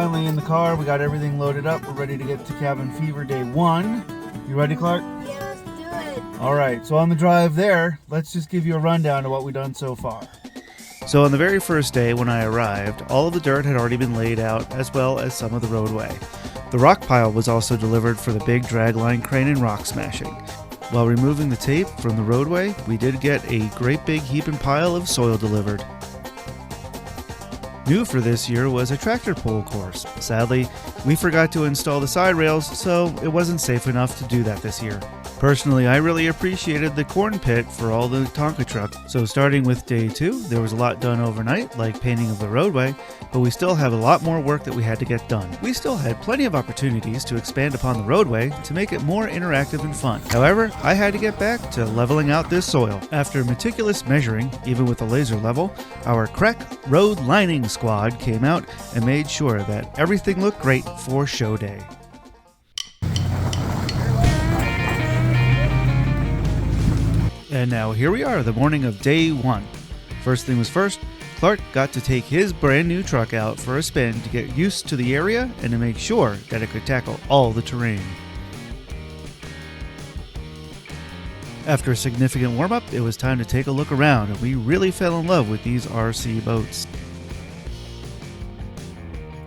finally in the car. We got everything loaded up. We're ready to get to cabin fever day 1. You ready, Clark? Yeah, let's do it. All right, so on the drive there, let's just give you a rundown of what we've done so far. So on the very first day when I arrived, all of the dirt had already been laid out, as well as some of the roadway. The rock pile was also delivered for the big dragline crane and rock smashing. While removing the tape from the roadway, we did get a great big heap and pile of soil delivered. New for this year was a tractor pull course. Sadly, we forgot to install the side rails, so it wasn't safe enough to do that this year. Personally, I really appreciated the corn pit for all the Tonka trucks. So starting with day 2, there was a lot done overnight, like painting of the roadway, but we still have a lot more work that we had to get done. We still had plenty of opportunities to expand upon the roadway to make it more interactive and fun. However, I had to get back to leveling out this soil. After meticulous measuring, even with a laser level, our crack road lining squad came out and made sure that everything looked great for show day. And now here we are, the morning of day 1. First thing was first, Clark got to take his brand new truck out for a spin to get used to the area and to make sure that it could tackle all the terrain. After a significant warm-up, it was time to take a look around, and we really fell in love with these RC boats.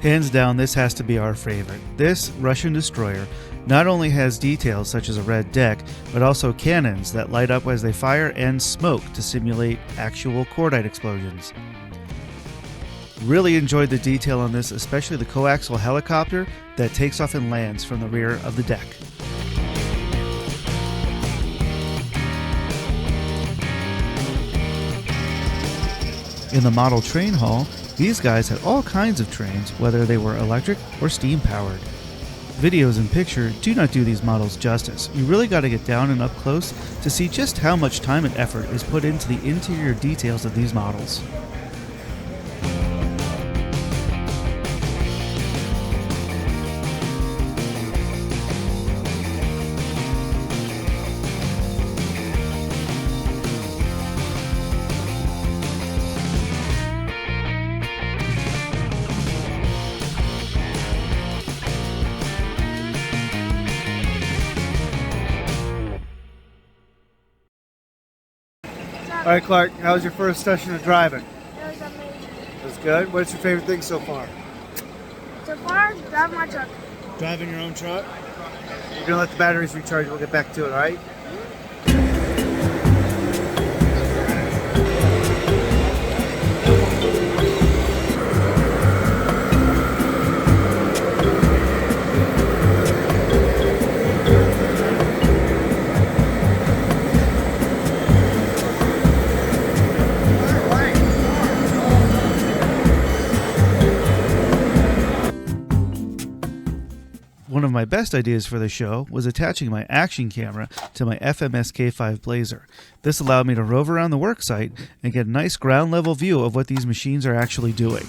Hands down, this has to be our favorite. This Russian destroyer not only has details such as a red deck, but also cannons that light up as they fire and smoke to simulate actual cordite explosions. Really enjoyed the detail on this, especially the coaxial helicopter that takes off and lands from the rear of the deck. In the model train hall, these guys had all kinds of trains, whether they were electric or steam powered. Videos and picture do not do these models justice. You really got to get down and up close to see just how much time and effort is put into the interior details of these models. All right, Clark, how was your first session of driving? It was amazing. It was good. What's your favorite thing so far? So far, drive my truck. Driving your own truck? You're going to let the batteries recharge. We'll get back to it, all right? One of my best ideas for the show was attaching my action camera to my FMS K5 Blazer. This allowed me to rove around the worksite and get a nice ground level view of what these machines are actually doing.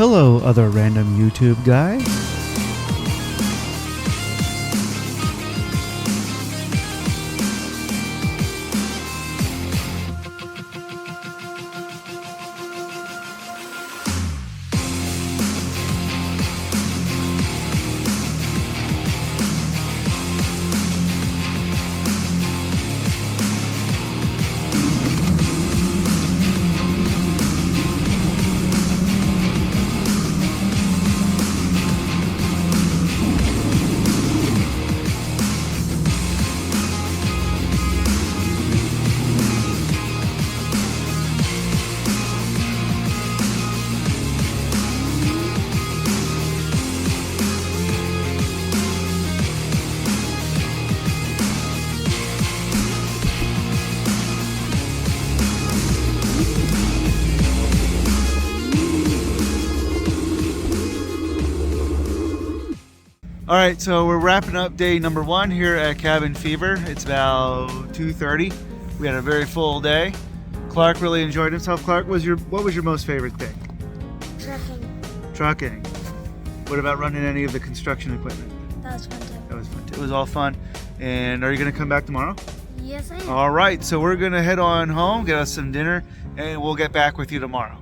Hello, other random YouTube guy. All right, so we're wrapping up day number 1 here at Cabin Fever. It's about 2:30. We had a very full day. Clark really enjoyed himself. Clark, what was your most favorite thing? Trucking. What about running any of the construction equipment? That was fun too. That was fun too. It was all fun. And are you going to come back tomorrow? Yes, I am. All right, so we're going to head on home, get us some dinner, and we'll get back with you tomorrow.